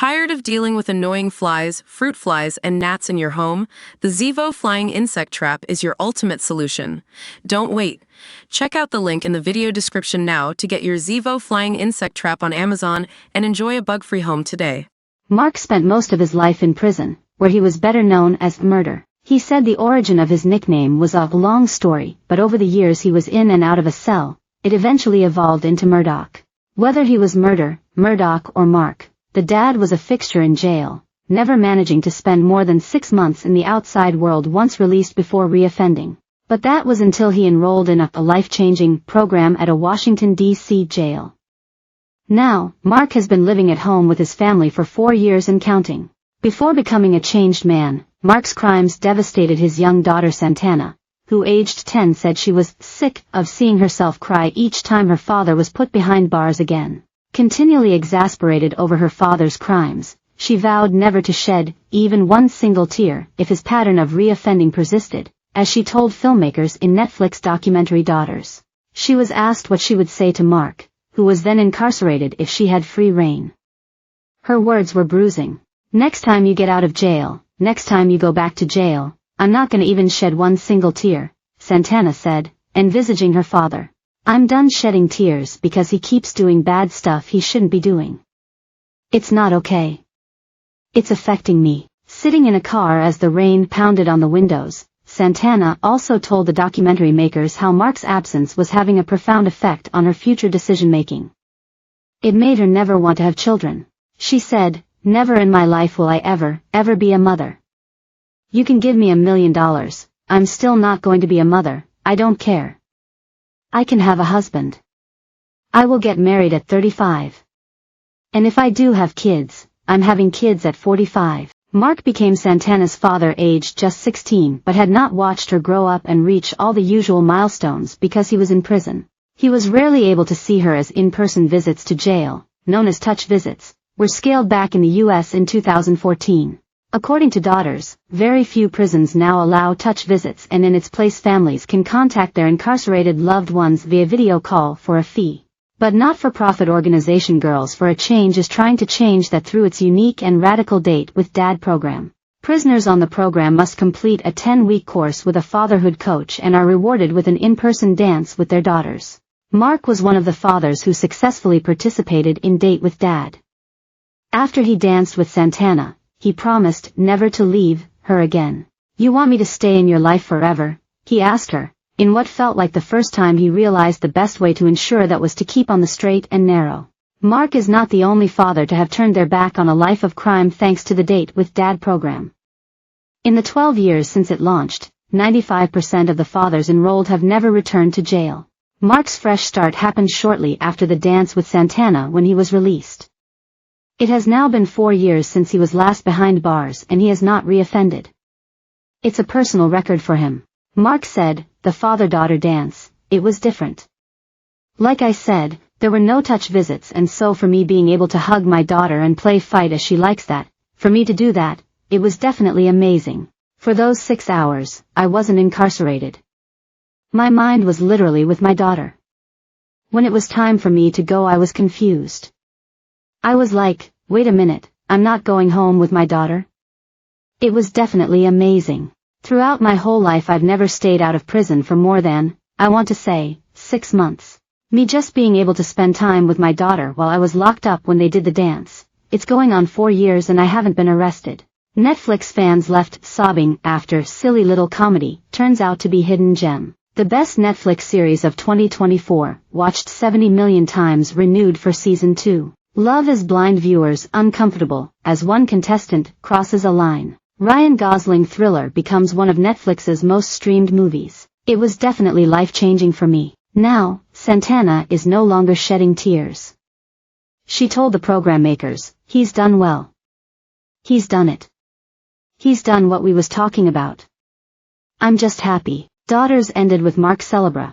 Tired of dealing with annoying flies, fruit flies, and gnats in your home? The Zevo Flying Insect Trap is your ultimate solution. Don't wait. Check out the link in the video description now to get your Zevo Flying Insect Trap on Amazon and enjoy a bug-free home today. Mark spent most of his life in prison, where he was better known as Murder. He said the origin of his nickname was a long story, but over the years he was in and out of a cell. It eventually evolved into Murdoch. Whether he was Murder, Murdoch, or Mark, the dad was a fixture in jail, never managing to spend more than 6 months in the outside world once released before reoffending. But that was until he enrolled in a life-changing program at a Washington, D.C. jail. Now, Mark has been living at home with his family for 4 years and counting. Before becoming a changed man, Mark's crimes devastated his young daughter Santana, who aged 10 said she was sick of seeing herself cry each time her father was put behind bars again. Continually exasperated over her father's crimes, she vowed never to shed even one single tear if his pattern of reoffending persisted, as she told filmmakers in Netflix documentary Daughters. She was asked what she would say to Mark, who was then incarcerated, if she had free reign. Her words were bruising. "Next time you get out of jail, next time you go back to jail, I'm not gonna even shed one single tear," Santana said, envisaging her father. "I'm done shedding tears because he keeps doing bad stuff he shouldn't be doing. It's not okay. It's affecting me." Sitting in a car as the rain pounded on the windows, Santana also told the documentary makers how Mark's absence was having a profound effect on her future decision-making. "It made her never want to have children," she said. "Never in my life will I ever be a mother. You can give me $1 million, I'm still not going to be a mother. I don't care. I can have a husband. I will get married at 35. And if I do have kids, I'm having kids at 45. Mark became Santana's father aged just 16 but had not watched her grow up and reach all the usual milestones because he was in prison. He was rarely able to see her as in-person visits to jail, known as touch visits, were scaled back in the U.S. in 2014. According to Daughters, very few prisons now allow touch visits, and in its place families can contact their incarcerated loved ones via video call for a fee. But not-for-profit organization Girls for a Change is trying to change that through its unique and radical Date with Dad program. Prisoners on the program must complete a 10-week course with a fatherhood coach and are rewarded with an in-person dance with their daughters. Mark was one of the fathers who successfully participated in Date with Dad. After he danced with Santana, he promised never to leave her again. "You want me to stay in your life forever?" he asked her, in what felt like the first time he realized the best way to ensure that was to keep on the straight and narrow. Mark is not the only father to have turned their back on a life of crime thanks to the Date with Dad program. In the 12 years since it launched, 95% of the fathers enrolled have never returned to jail. Mark's fresh start happened shortly after the dance with Santana when he was released. It has now been 4 years since he was last behind bars and he has not reoffended. "It's a personal record for him," Mark said. "The father-daughter dance, it was different. Like I said, there were no touch visits, and so for me being able to hug my daughter and play fight as she likes that, for me to do that, it was definitely amazing. For those 6 hours, I wasn't incarcerated. My mind was literally with my daughter. When it was time for me to go, I was confused. I was like, wait a minute, I'm not going home with my daughter?" It was definitely amazing. "Throughout my whole life I've never stayed out of prison for more than, I want to say, 6 months. Me just being able to spend time with my daughter while I was locked up when they did the dance. It's going on 4 years and I haven't been arrested." Netflix fans left sobbing after Silly Little Comedy turns out to be hidden gem. The best Netflix series of 2024, watched 70 million times, renewed for season 2. Love Is Blind viewers uncomfortable as one contestant crosses a line. Ryan Gosling thriller becomes one of Netflix's most streamed movies. "It was definitely life-changing for me. Now, Santana is no longer shedding tears," she told the program makers. "He's done well. He's done it. He's done what we was talking about. I'm just happy." Daughters ended with Mark Celebra,